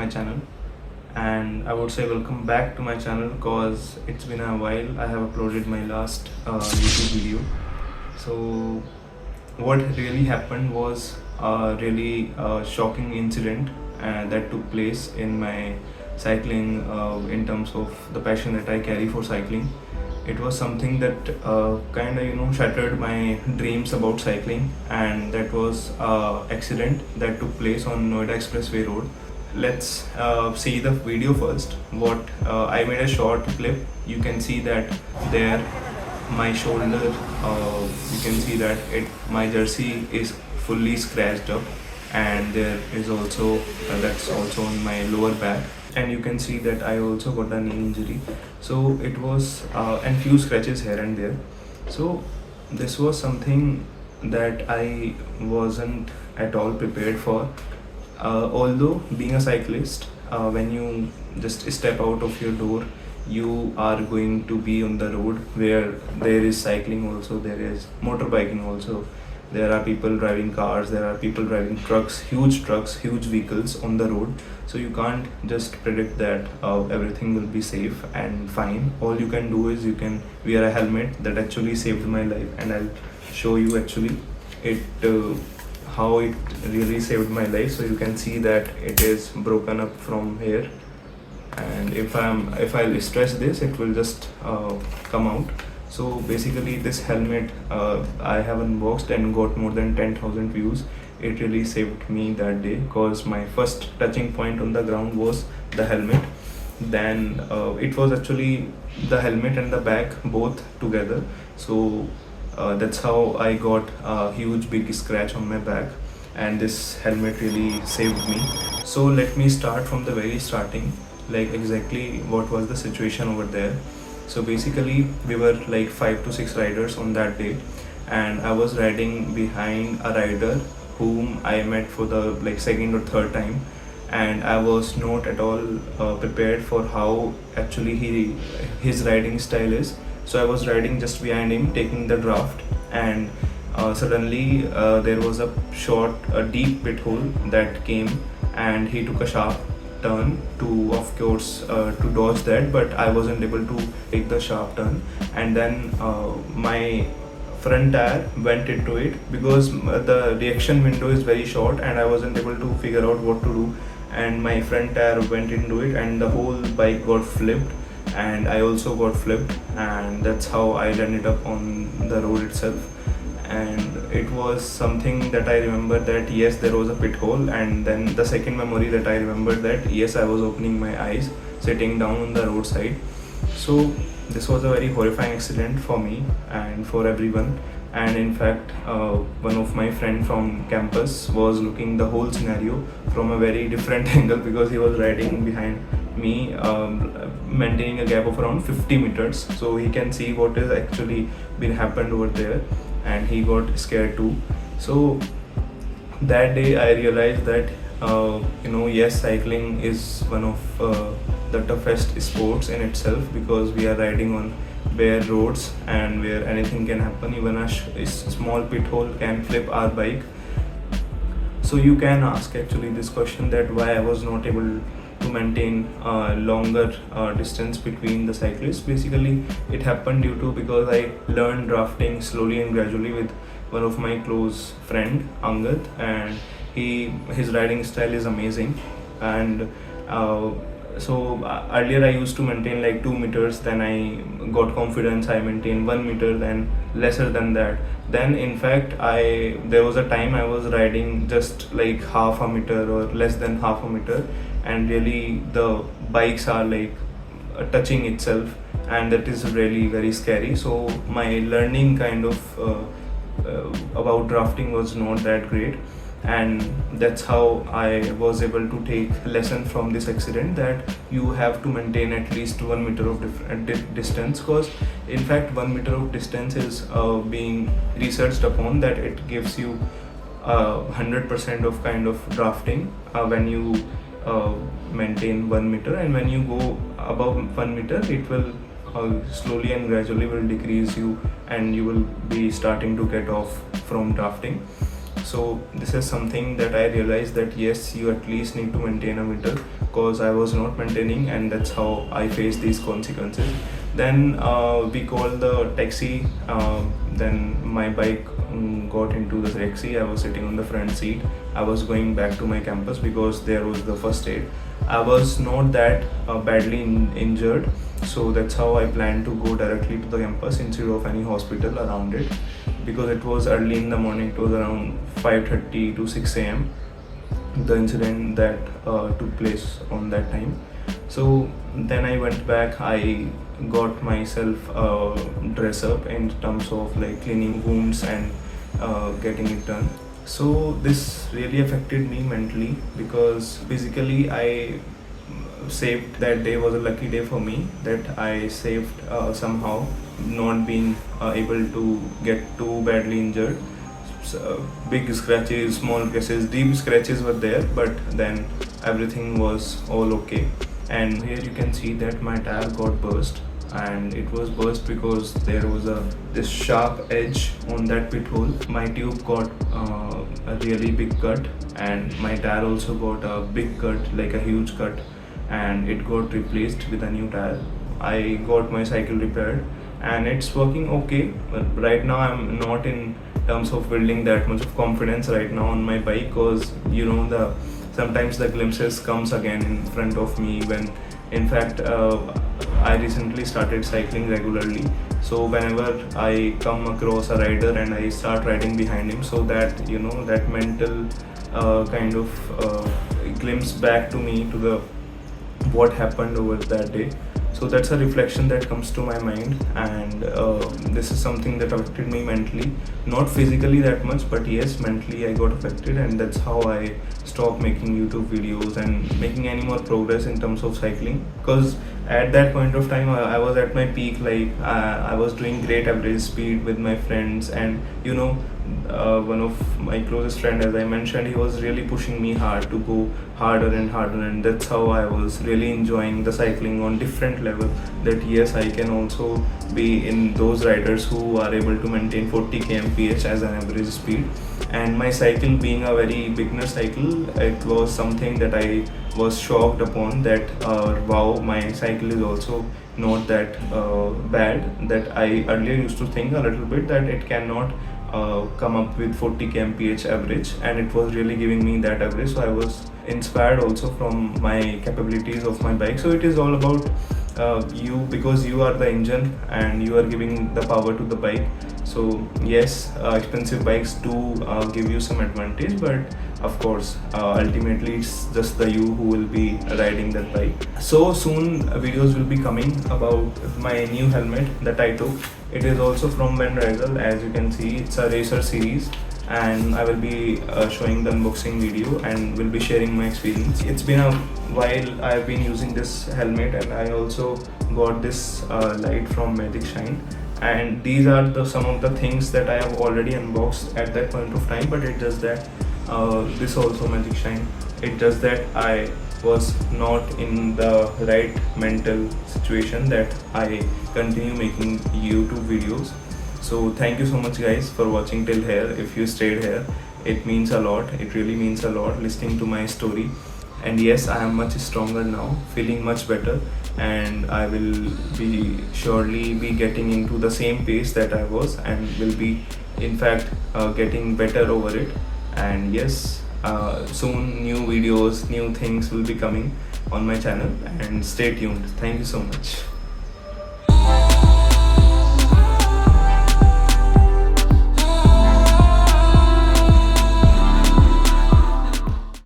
my channel, and I would say welcome back to my channel because it's been a while. I have uploaded my last YouTube video. So what really happened was a really shocking incident that took place in my cycling, in terms of the passion that I carry for cycling. It was something that kind of shattered my dreams about cycling, and that was accident that took place on Noida Expressway road. Let's see the video first. What I made a short clip. You can see that there my shoulder, you can see that my jersey is fully scratched up, and there is also that's also on my lower back, and you can see that I also got a knee injury. So it was and few scratches here and there. So this was something that I wasn't at all prepared for. Although being a cyclist, when you just step out of your door, you are going to be on the road where there is cycling also, there is motorbiking also, there are people driving cars, there are people driving trucks, huge vehicles on the road. So you can't just predict that everything will be safe and fine. All you can do is you can wear a helmet. That actually saved my life, and I'll show you actually it how it really saved my life. So you can see that it is broken up from here, and if I'll stress this, it will just come out. So basically this helmet, I have unboxed and got more than 10,000 views. It really saved me that day because my first touching point on the ground was the helmet. Then it was actually the helmet and the bag both together. So that's how I got a huge big scratch on my back, and this helmet really saved me. So let me start from the very starting, like exactly what was the situation over there. So basically we were like 5 to 6 riders on that day, and I was riding behind a rider whom I met for the like second or third time, and I was not at all prepared for how actually his riding style is. So I was riding just behind him taking the draft, and suddenly there was a deep pit hole that came, and he took a sharp turn to, of course, to dodge that, but I wasn't able to take the sharp turn, and then my front tire went into it because the reaction window is very short, and I wasn't able to figure out what to do, and my front tire went into it, and the whole bike got flipped, and I also got flipped, and that's how I landed up on the road itself. And it was something that I remember that yes, there was a pit hole, and then the second memory that I remembered that yes, I was opening my eyes sitting down on the roadside. So this was a very horrifying accident for me and for everyone. And in fact, one of my friend from campus was looking the whole scenario from a very different angle because he was riding behind me, maintaining a gap of around 50 meters, so he can see what is actually been happened over there, and he got scared too. So that day I realized that yes, cycling is one of the toughest sports in itself because we are riding on bare roads and where anything can happen. Even a small pit hole can flip our bike. So you can ask actually this question that why I was not able to maintain longer distance between the cyclists. Basically it happened due to because I learned drafting slowly and gradually with one of my close friend Angad, and his riding style is amazing. And so earlier I used to maintain like 2 meters, then I got confidence, I maintained 1 meter, then lesser than that. Then in fact there was a time I was riding just like half a meter or less than half a meter, and really the bikes are like touching itself, and that is really very scary. So my learning kind of about drafting was not that great, and that's how I was able to take lesson from this accident that you have to maintain at least 1 meter of distance, because in fact 1 meter of distance is being researched upon that it gives you 100% of kind of drafting when you maintain 1 meter, and when you go above 1 meter it will slowly and gradually will decrease you, and you will be starting to get off from drafting. So this is something that I realized that yes, you at least need to maintain a meter, because I was not maintaining, and that's how I faced these consequences. Then we called the taxi. Then my bike got into the taxi. I was sitting on the front seat. I was going back to my campus because there was the first aid. I was not that badly injured, so that's how I planned to go directly to the campus instead of any hospital around it, because it was early in the morning. It was around 5:30 to 6 a.m. the incident that took place on that time. So then I went back. I got myself dress up in terms of like cleaning wounds and getting it done. So this really affected me mentally, because physically I saved. That day was a lucky day for me, that I saved somehow, not being able to get too badly injured. Big scratches, small scratches, deep scratches were there, but then everything was all okay. And here you can see that my tire got burst, and it was burst because there was a this sharp edge on that pit hole. My tube got a really big cut, and my tire also got a big cut, like a huge cut, and it got replaced with a new tire. I got my cycle repaired, and it's working okay. But right now I'm not in terms of building that much of confidence right now on my bike, because the sometimes the glimpses comes again in front of me, when in fact I recently started cycling regularly. So whenever I come across a rider and I start riding behind him, so that that mental kind of glimpse back to me to the what happened over that day. So that's a reflection that comes to my mind, and this is something that affected me mentally, not physically that much, but yes, mentally I got affected, and that's how I stopped making YouTube videos and making any more progress in terms of cycling. Because at that point of time I was at my peak, like I was doing great average speed with my friends, and one of my closest friend, as I mentioned, he was really pushing me hard to go harder and harder, and that's how I was really enjoying the cycling on different level. That yes, I can also be in those riders who are able to maintain 40 kmph as an average speed. And my cycle being a very beginner cycle, it was something that I was shocked upon, that wow, my cycle is also not that bad. That I earlier used to think a little bit that it cannot come up with 40 kmph average, and it was really giving me that average. So I was inspired also from my capabilities of my bike. So it is all about you, because you are the engine and you are giving the power to the bike. So yes, expensive bikes do give you some advantage, but of course ultimately it's just the you who will be riding that bike. So soon videos will be coming about my new helmet that I took. It is also from Vendragel. As you can see, it's a racer series, and I will be showing the unboxing video and will be sharing my experience. It's been a while I've been using this helmet, and I also got this light from Magic Shine, and these are some of the things that I have already unboxed at that point of time. But it does that this also Magic Shine. It does that I was not in the right mental situation that I continue making YouTube videos. So thank you so much guys for watching till here. If you stayed here, it means a lot. It really means a lot listening to my story. And yes, I am much stronger now, feeling much better, and I will be surely be getting into the same pace that I was, and will be in fact getting better over it. And yes, soon new videos, new things will be coming on my channel, and stay tuned. Thank you so much.